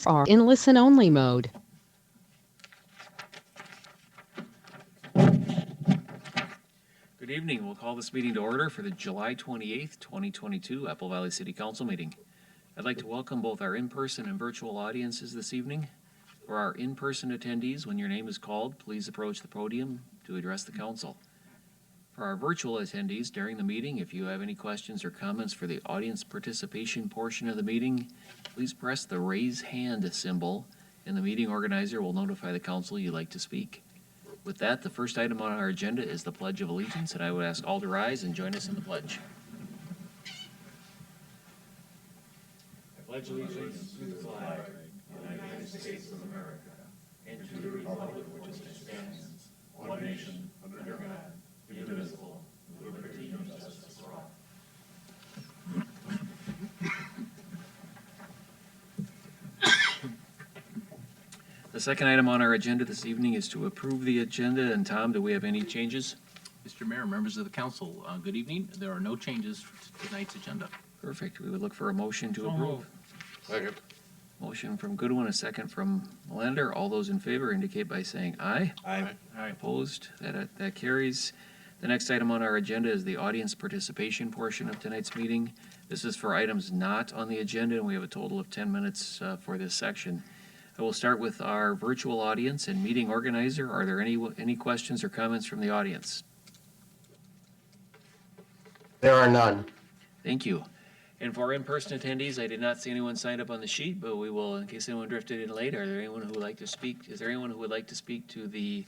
staff are in listen-only mode. Good evening. We'll call this meeting to order for the July 28th, 2022 Apple Valley City Council meeting. I'd like to welcome both our in-person and virtual audiences this evening. For our in-person attendees, when your name is called, please approach the podium to address the council. For our virtual attendees during the meeting, if you have any questions or comments for the audience participation portion of the meeting, please press the raise hand symbol and the meeting organizer will notify the council you'd like to speak. With that, the first item on our agenda is the Pledge of Allegiance, and I would ask all to rise and join us in the pledge. I pledge allegiance to the flag of the United States of America and to the republic which stands, one nation, under God, indivisible, with liberty and justice for all. The second item on our agenda this evening is to approve the agenda. And Tom, do we have any changes? Mr. Mayor, members of the council, good evening. There are no changes for tonight's agenda. Perfect. We would look for a motion to approve. Second. Motion from Goodwin, a second from Melander. All those in favor indicate by saying aye. Aye. Opposed? That carries. The next item on our agenda is the audience participation portion of tonight's meeting. This is for items not on the agenda, and we have a total of 10 minutes for this section. I will start with our virtual audience and meeting organizer. Are there any questions or comments from the audience? There are none. Thank you. And for in-person attendees, I did not see anyone signed up on the sheet, but we will, in case anyone drifted in late, are there anyone who would like to speak? Is there anyone who would like to speak to the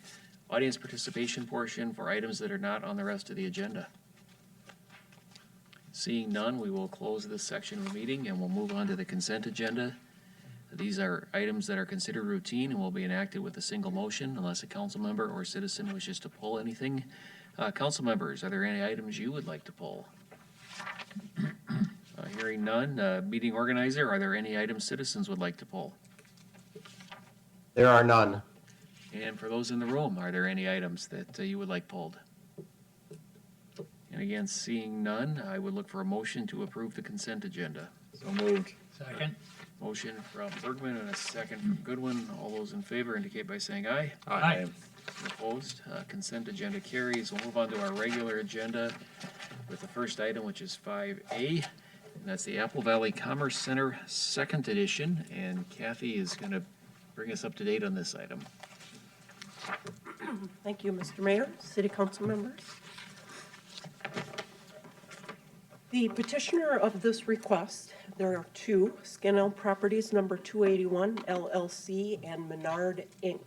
audience participation portion for items that are not on the rest of the agenda? Seeing none, we will close this section of the meeting and we'll move on to the consent agenda. These are items that are considered routine and will be enacted with a single motion unless a council member or citizen wishes to pull anything. Council members, are there any items you would like to pull? Hearing none. Meeting organizer, are there any items citizens would like to pull? There are none. And for those in the room, are there any items that you would like pulled? And again, seeing none, I would look for a motion to approve the consent agenda. So moved. Second. Motion from Bergman and a second from Goodwin. All those in favor indicate by saying aye. Aye. Opposed? Consent agenda carries. We'll move on to our regular agenda with the first item, which is 5A. And that's the Apple Valley Commerce Center second edition. And Kathy is going to bring us up to date on this item. Thank you, Mr. Mayor, City Council members. The petitioner of this request, there are two, Skinnell Properties number 281 LLC and Menard Inc.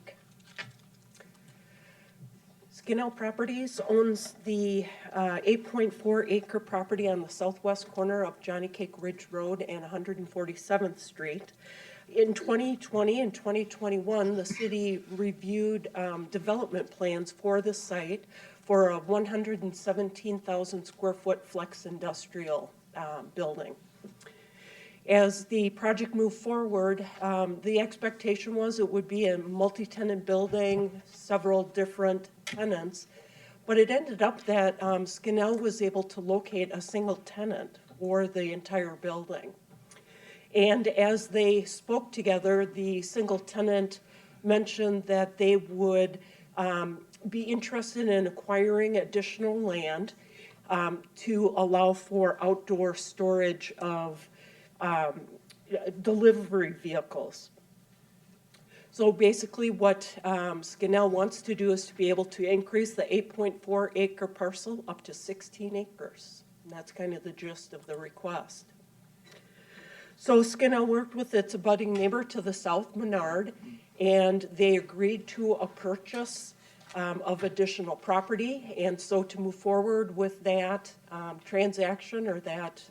Skinnell Properties owns the 8.4 acre property on the southwest corner of Johnny Cake Ridge Road and 147th Street. In 2020 and 2021, the city reviewed development plans for the site for a 117,000 square foot flex industrial building. As the project moved forward, the expectation was it would be a multi-tenant building, several different tenants, but it ended up that Skinnell was able to locate a single tenant for the entire building. And as they spoke together, the single tenant mentioned that they would be interested in acquiring additional land to allow for outdoor storage of delivery vehicles. So basically what Skinnell wants to do is to be able to increase the 8.4 acre parcel up to 16 acres. And that's kind of the gist of the request. So Skinnell worked with its abutting neighbor to the south, Menard, and they agreed to a purchase of additional property. And so to move forward with that transaction or that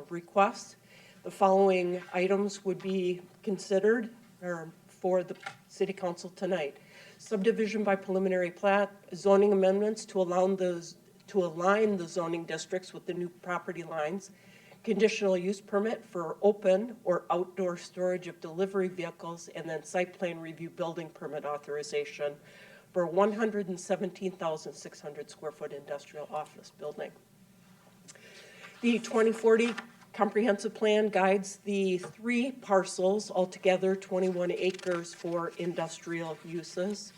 request, the following items would be considered for the City Council tonight. Subdivision by preliminary plat, zoning amendments to align the zoning districts with the new property lines, conditional use permit for open or outdoor storage of delivery vehicles, and then site plan review building permit authorization for 117,600 square foot industrial office building. The 2040 comprehensive plan guides the 3 parcels, altogether 21 acres for industrial uses.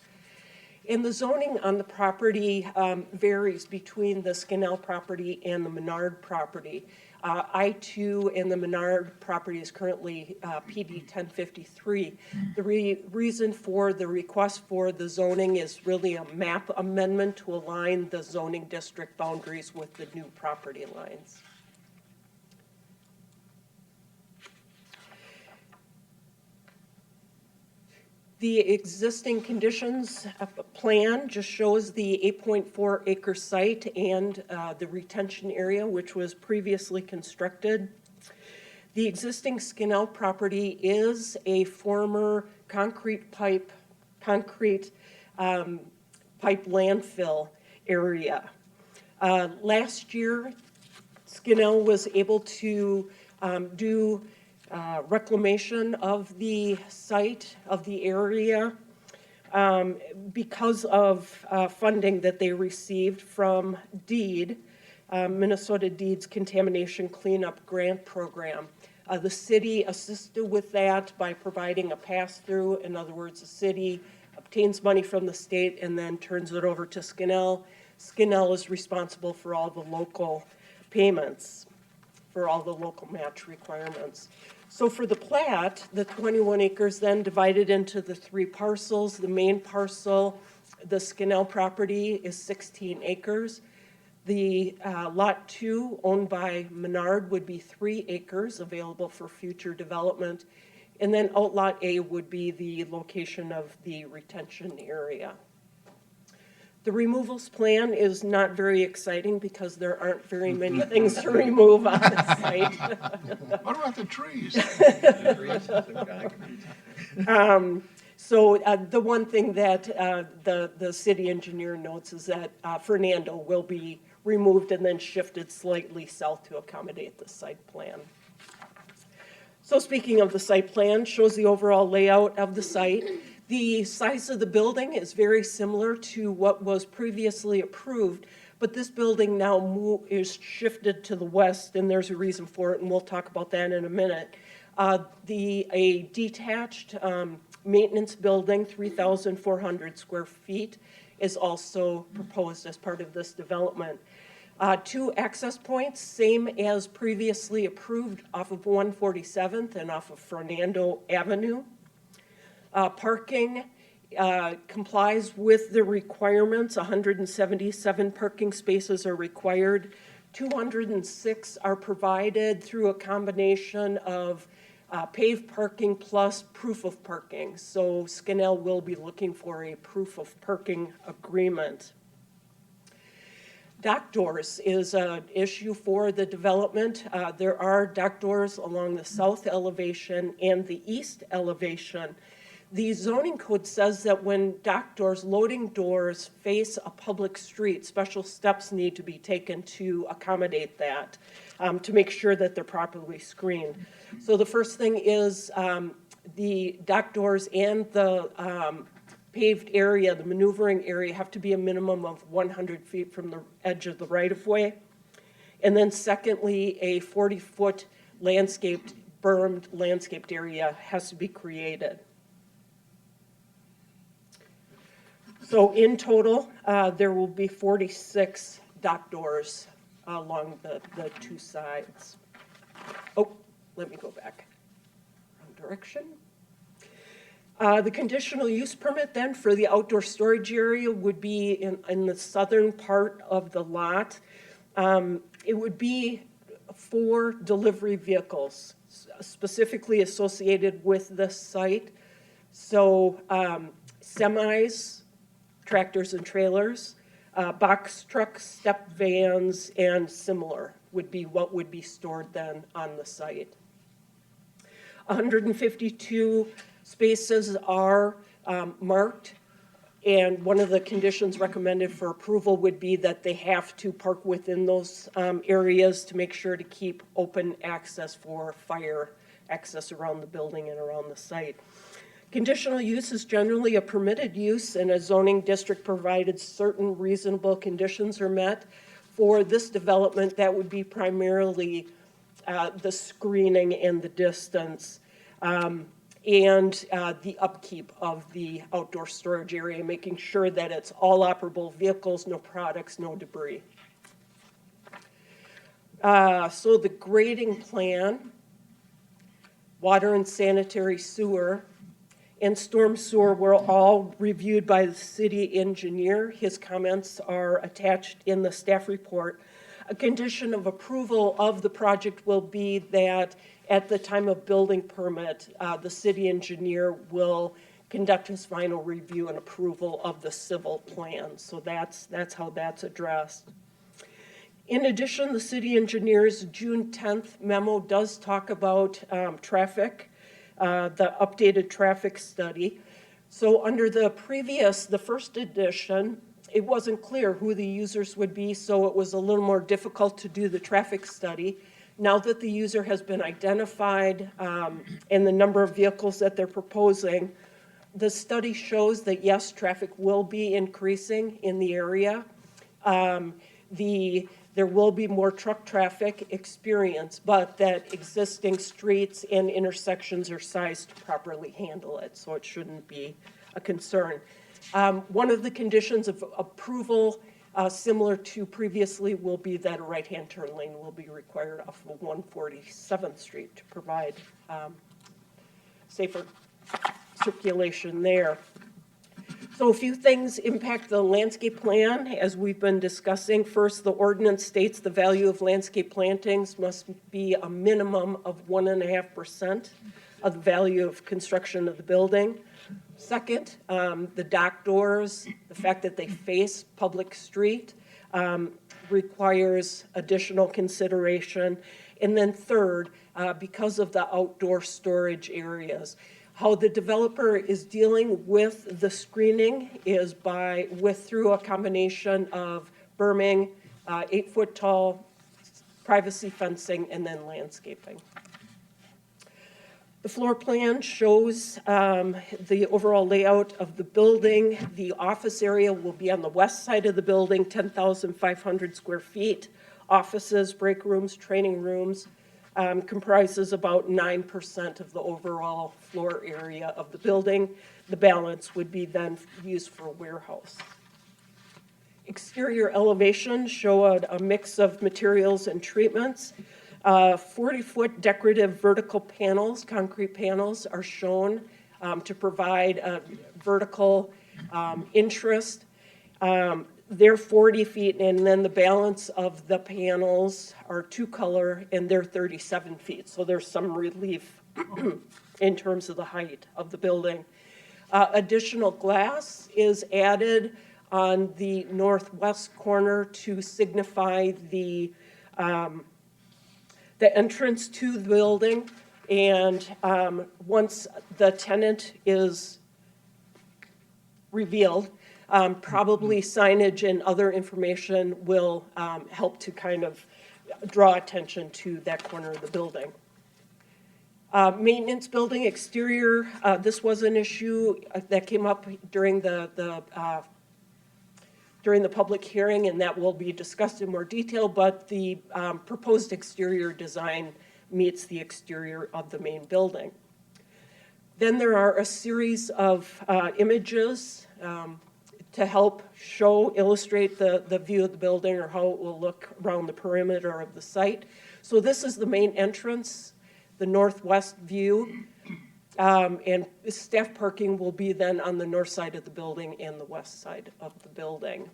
And the zoning on the property varies between the Skinnell property and the Menard property. I-2 and the Menard property is currently PD 1053. The reason for the request for the zoning is really a map amendment to align the zoning district boundaries with the new property lines. The existing conditions plan just shows the 8.4 acre site and the retention area, which was previously constructed. The existing Skinnell property is a former concrete pipe landfill area. Last year, Skinnell was able to do reclamation of the site, of the area, because of funding that they received from DEED, Minnesota DEED's Contamination Cleanup Grant Program. The city assisted with that by providing a pass-through. In other words, the city obtains money from the state and then turns it over to Skinnell. Skinnell is responsible for all the local payments, for all the local match requirements. So for the plat, the 21 acres then divided into the 3 parcels. The main parcel, the Skinnell property, is 16 acres. The lot 2, owned by Menard, would be 3 acres available for future development. And then outlot A would be the location of the retention area. The removals plan is not very exciting because there aren't very many things to remove on the site. What about the trees? So the one thing that the city engineer notes is that Fernando will be removed and then shifted slightly south to accommodate the site plan. So speaking of the site plan, shows the overall layout of the site. The size of the building is very similar to what was previously approved, but this building now is shifted to the west, and there's a reason for it, and we'll talk about that in a minute. A detached maintenance building, 3,400 square feet, is also proposed as part of this development. 2 access points, same as previously approved, off of 147th and off of Fernando Avenue. Parking complies with the requirements. 177 parking spaces are required. 206 are provided through a combination of paved parking plus proof of parking. So Skinnell will be looking for a proof of parking agreement. Dock doors is an issue for the development. There are dock doors along the south elevation and the east elevation. The zoning code says that when dock doors, loading doors, face a public street, special steps need to be taken to accommodate that, to make sure that they're properly screened. So the first thing is the dock doors and the paved area, the maneuvering area, have to be a minimum of 100 feet from the edge of the right-of-way. And then secondly, a 40-foot bermed landscaped area has to be created. So in total, there will be 46 dock doors along the 2 sides. Oh, let me go back. Wrong direction. The conditional use permit then for the outdoor storage area would be in the southern part of the lot. It would be for delivery vehicles, specifically associated with this site. So semis, tractors and trailers, box trucks, step vans, and similar would be what would be stored then on the site. 152 spaces are marked, and one of the conditions recommended for approval would be that they have to park within those areas to make sure to keep open access for fire access around the building and around the site. Conditional use is generally a permitted use in a zoning district provided certain reasonable conditions are met. For this development, that would be primarily the screening and the distance, and the upkeep of the outdoor storage area, making sure that it's all operable vehicles, no products, no debris. So the grading plan, water and sanitary sewer, and storm sewer were all reviewed by the city engineer. His comments are attached in the staff report. A condition of approval of the project will be that at the time of building permit, the city engineer will conduct his final review and approval of the civil plan. So that's how that's addressed. In addition, the city engineer's June 10th memo does talk about traffic, the updated traffic study. So under the first edition, it wasn't clear who the users would be, so it was a little more difficult to do the traffic study. Now that the user has been identified and the number of vehicles that they're proposing, the study shows that yes, traffic will be increasing in the area. There will be more truck traffic experience, but that existing streets and intersections are sized to properly handle it, so it shouldn't be a concern. One of the conditions of approval, similar to previously, will be that a right-hand turn lane will be required off of 147th Street to provide safer circulation there. So a few things impact the landscape plan, as we've been discussing. First, the ordinance states the value of landscape plantings must be a minimum of 1.5% of the value of construction of the building. Second, the dock doors, the fact that they face public street, requires additional consideration. And then third, because of the outdoor storage areas, how the developer is dealing with the screening is through a combination of berming, 8-foot tall, privacy fencing, and then landscaping. The floor plan shows the overall layout of the building. The office area will be on the west side of the building, 10,500 square feet. Offices, break rooms, training rooms, comprises about 9% of the overall floor area of the building. The balance would be then used for a warehouse. Exterior elevations show a mix of materials and treatments. 40-foot decorative vertical panels, concrete panels, are shown to provide a vertical interest. They're 40 feet, and then the balance of the panels are two-color, and they're 37 feet. So there's some relief in terms of the height of the building. Additional glass is added on the northwest corner to signify the entrance to the building. And once the tenant is revealed, probably signage and other information will help to kind of draw attention to that corner of the building. Maintenance building exterior, this was an issue that came up during the public hearing, and that will be discussed in more detail, but the proposed exterior design meets the exterior of the main building. Then there are a series of images to help illustrate the view of the building or how it will look around the perimeter of the site. So this is the main entrance, the northwest view, and staff parking will be then on the north side of the building and the west side of the building.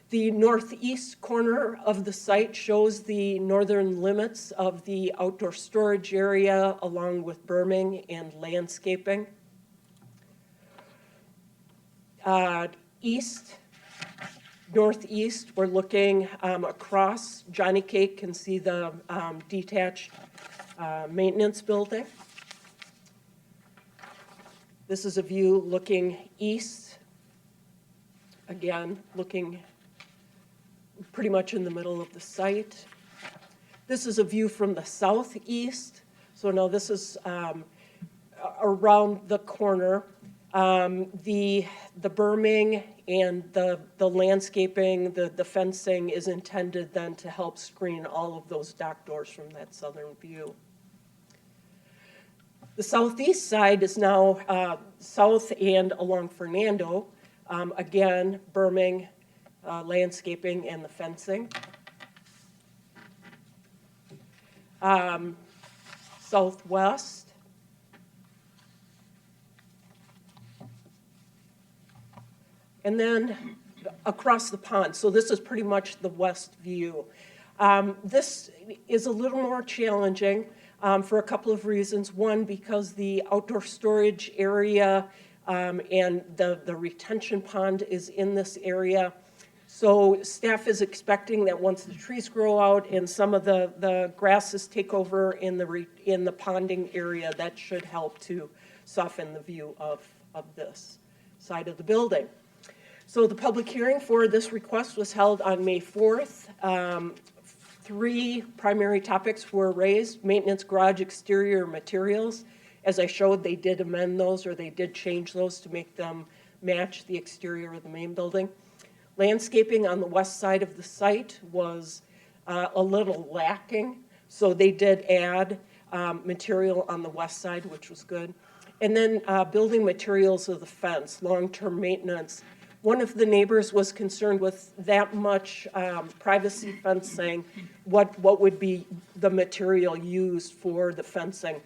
The northeast corner of the site shows the northern limits of the outdoor storage area along with berming and landscaping. Northeast, we're looking across. Johnny Cake can see the detached maintenance building. This is a view looking east. Again, looking pretty much in the middle of the site. This is a view from the southeast. So now this is around the corner. The berming and the landscaping, the fencing is intended then to help screen all of those dock doors from that southern view. The southeast side is now south and along Fernando. Again, berming, landscaping, and the fencing. Southwest. And then across the pond, so this is pretty much the west view. This is a little more challenging for a couple of reasons. One, because the outdoor storage area and the retention pond is in this area. So staff is expecting that once the trees grow out and some of the grasses take over in the ponding area, that should help to soften the view of this side of the building. So the public hearing for this request was held on May 4th. 3 primary topics were raised: maintenance garage exterior materials. As I showed, they did amend those, or they did change those to make them match the exterior of the main building. Landscaping on the west side of the site was a little lacking, so they did add material on the west side, which was good. And then building materials of the fence, long-term maintenance. One of the neighbors was concerned with that much privacy fencing, what would be the material used for the fencing.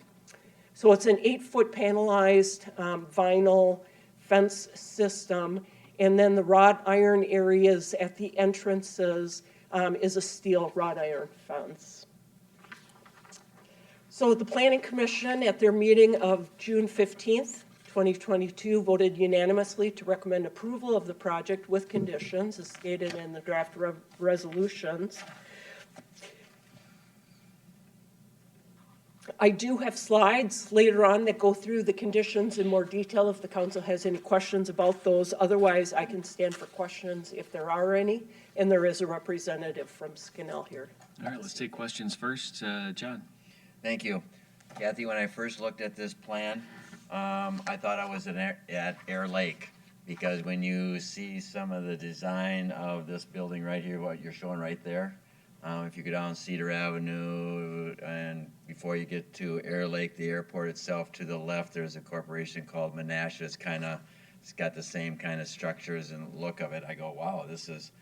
So it's an 8-foot panelized vinyl fence system, and then the wrought iron areas at the entrances is a steel wrought iron fence. So the Planning Commission at their meeting of June 15th, 2022 voted unanimously to recommend approval of the project with conditions as stated in the draft resolutions. I do have slides later on that go through the conditions in more detail if the council has any questions about those. Otherwise, I can stand for questions if there are any, and there is a representative from Skinnell here. All right, let's take questions first. John? Thank you. Kathy, when I first looked at this plan, I thought I was at Air Lake, because when you see some of the design of this building right here, what you're showing right there, if you go down Cedar Avenue and before you get to Air Lake, the airport itself, to the left, there's a corporation called Menasha. It's got the same kind of structures and look of it. I go, wow, this is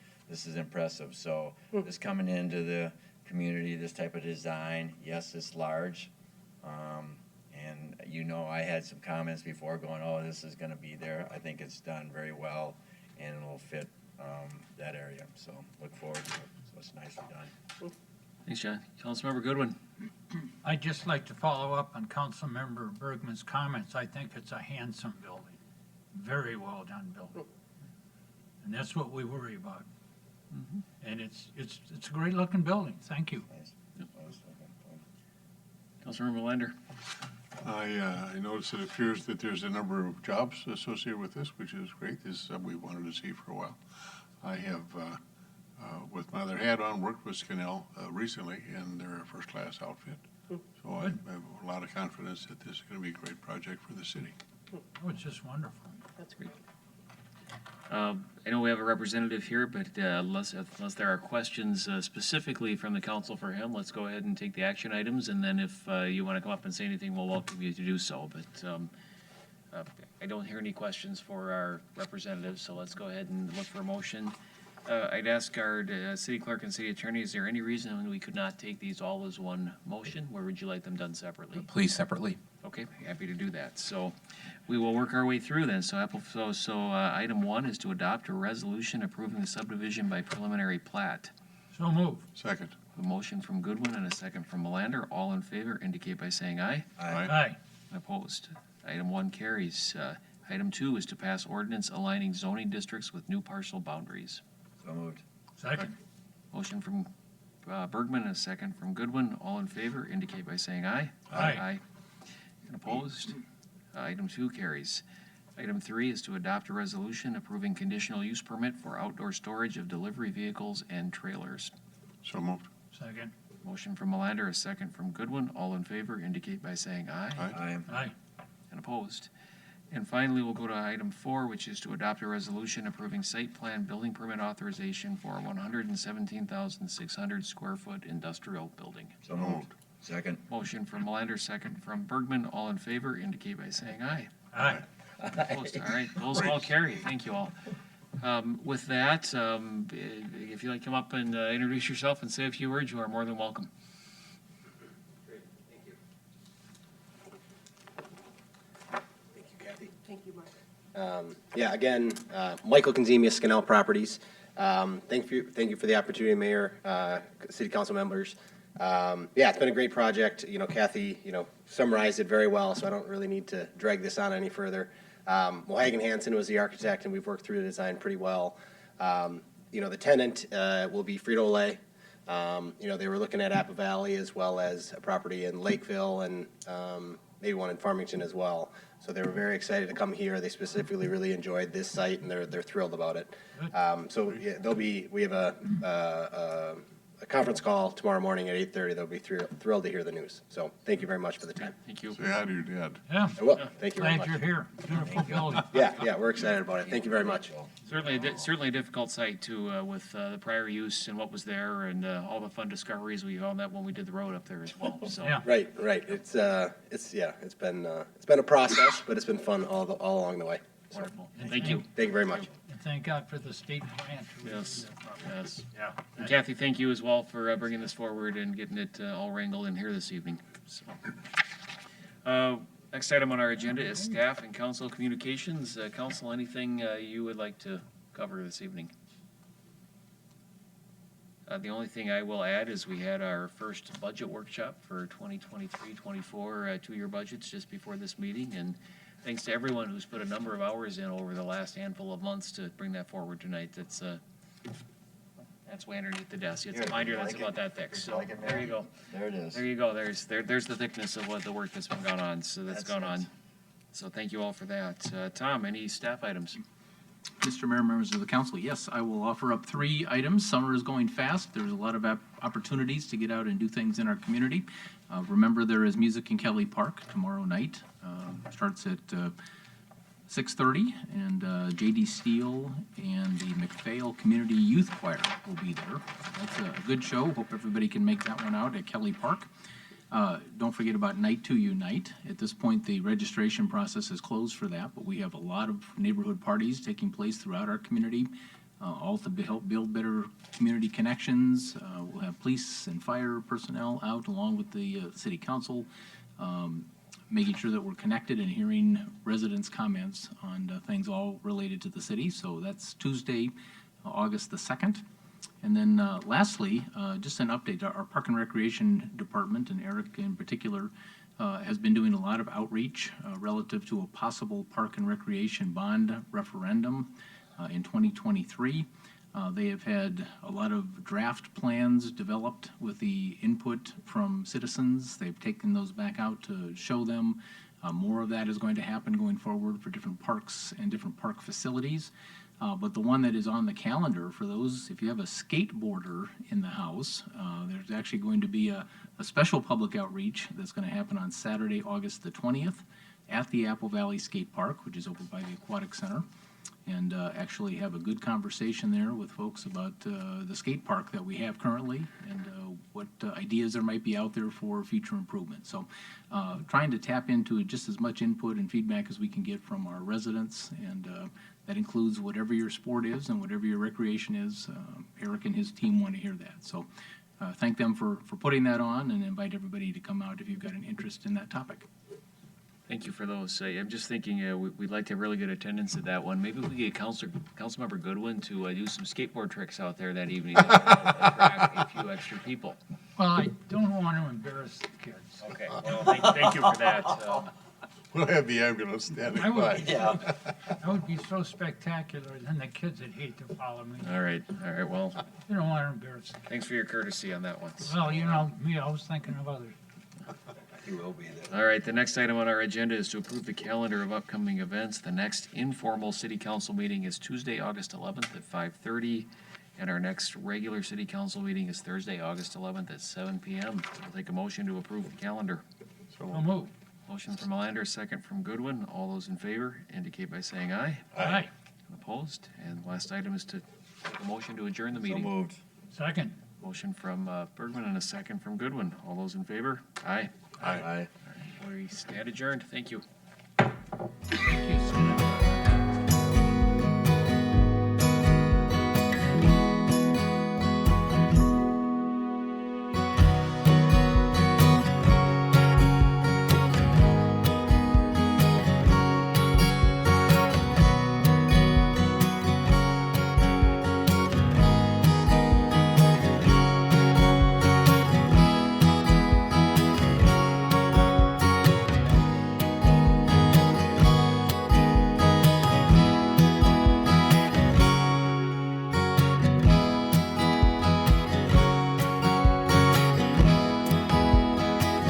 impressive. So this coming into the community, this type of design, yes, it's large. And I had some comments before going, oh, this is going to be there. I think it's done very well, and it'll fit that area. So look forward to it. So it's nicely done. Thanks, John. Councilmember Goodwin? I'd just like to follow up on Councilmember Bergman's comments. I think it's a handsome building, very well done building. And that's what we worry about. And it's a great looking building. Thank you. Nice. Yep. Councilmember Lander? I noticed it appears that there's a number of jobs associated with this, which is great. This is something we wanted to see for a while. I have, with my other hat on, worked with Skinnell recently, and they're a first-class outfit. So I have a lot of confidence that this is going to be a great project for the city. Oh, it's just wonderful. That's great. I know we have a representative here, but unless there are questions specifically from the council for him, let's go ahead and take the action items, and then if you want to come up and say anything, we'll welcome you to do so. But I don't hear any questions for our representative, so let's go ahead and look for a motion. I'd ask our city clerk and city attorney, is there any reason we could not take these all as one motion, or would you like them done separately? Please, separately. Okay, happy to do that. So we will work our way through then. So item 1 is to adopt a resolution approving the subdivision by preliminary plat. So move. Second. A motion from Goodwin and a second from Melander. All in favor indicate by saying aye. Aye. Opposed. Item 1 carries. Item 2 is to pass ordinance aligning zoning districts with new parcel boundaries. So moved. Second. Motion from Bergman and a second from Goodwin. All in favor indicate by saying aye. Aye. And opposed? Item 2 carries. Item 3 is to adopt a resolution approving conditional use permit for outdoor storage of delivery vehicles and trailers. So moved. Second. Motion from Melander, a second from Goodwin. All in favor indicate by saying aye. Aye. Aye. Aye. And opposed? And finally, we'll go to item 4, which is to adopt a resolution approving site plan building permit authorization for a 117,600 square foot industrial building. So moved. Second. Motion from Melander, second from Bergman. All in favor indicate by saying aye. Aye. Opposed? All right, those all carry. Thank you all. With that, if you'd like to come up and introduce yourself and say a few words, you are more than welcome. Thank you, Kathy. Thank you, Mark. Yeah, again, Michael Conzemia, Scanell Properties. Thank you for the opportunity, Mayor, City Council members. Yeah, it's been a great project. You know, Kathy, summarized it very well, so I don't really need to drag this on any further. Hagen Hansen was the architect, and we've worked through the design pretty well. The tenant will be Frito-Lay. They were looking at Apple Valley as well as a property in Lakeville and maybe one in Farmington as well. So they were very excited to come here. They specifically really enjoyed this site, and they're thrilled about it. We have a conference call tomorrow morning at 8:30. They'll be thrilled to hear the news. So thank you very much for the time. Thank you. Say hi to your dad. Yeah. I will. Thank you very Glad much. you're here. Beautiful building. Yeah, we're excited about it. Thank you very much. Certainly a difficult site too, with the prior use and what was there and all the fun discoveries we found that when we did the road up there as well. So Yeah. Right. It's been a process, but it's been fun all along the way. So, wonderful. Thank you. thank you very much. And thank God for the state grant. to Yes. do that property. Yes. Yeah. And Kathy, thank you as well for bringing this forward and getting it all wrangled in here this evening. So, next item on our agenda is staff and council communications. Council, anything you would like to cover this evening? The only thing I will add is we had our first budget workshop for 2023-24 two-year budgets just before this meeting, and thanks to everyone who's put a number of hours in over the last handful of months to bring that forward tonight. That's way underneath the desk. It's a binder that's about that thick. So there you go. There it is. There you go. There's the thickness of what the work that's been gone on. So that's gone on. So thank you all for that. Tom, any staff items? Mr. Mayor, members of the council, yes, I will offer up 3 items. Summer is going fast. There's a lot of opportunities to get out and do things in our community. Remember, there is music in Kelly Park tomorrow night. Starts at 6:30, and J.D. Steele and the McPhail Community Youth Choir will be there. That's a good show. Hope everybody can make that one out at Kelly Park. Don't forget about Night to Unite. At this point, the registration process is closed for that, but we have a lot of neighborhood parties taking place throughout our community, all to help build better community connections. We'll have police and fire personnel out along with the city council, making sure that we're connected and hearing residents' comments on things all related to the city. So that's Tuesday, August the 2nd. And then lastly, just an update, our Park and Recreation Department, and Eric in particular, has been doing a lot of outreach relative to a possible park and recreation bond referendum in 2023. They have had a lot of draft plans developed with the input from citizens. They've taken those back out to show them. More of that is going to happen going forward for different parks and different park facilities. But the one that is on the calendar for those, if you have a skateboarder in the house, there's actually going to be a special public outreach that's going to happen on Saturday, August the 20th at the Apple Valley Skate Park, which is over by the Aquatic Center, and actually have a good conversation there with folks about the skate park that we have currently and what ideas there might be out there for future improvement. So trying to tap into just as much input and feedback as we can get from our residents, and that includes whatever your sport is and whatever your recreation is. Eric and his team want to hear that. So thank them for putting that on, and invite everybody to come out if you've got an interest in that topic. Thank you for those. I'm just thinking we'd like to have really good attendance at that one. Maybe we get Councilmember Goodwin to do some skateboard tricks out there that evening to attract a few extra people. Well, I don't want to embarrass the kids. Okay, well, thank you for that. We'll have the ambulance standing I by. would, that would be so spectacular, then the kids would hate to follow me. All right, well, You don't want to embarrass the kids. thanks for your courtesy on that one. Well, you know, me, I was thinking of others. You will be there. All right, the next item on our agenda is to approve the calendar of upcoming events. The next informal city council meeting is Tuesday, August 11th at 5:30, and our next regular city council meeting is Thursday, August 11th at 7 p.m. I'll take a motion to approve the calendar. I'll move. Motion from Melander, second from Goodwin. All those in favor indicate by saying aye. Aye. Opposed? And the last item is to take a motion to adjourn the So meeting. moved. Second. Motion from Bergman and a second from Goodwin. All those in favor? Aye. Aye. We stand adjourned. Thank you. Thank you.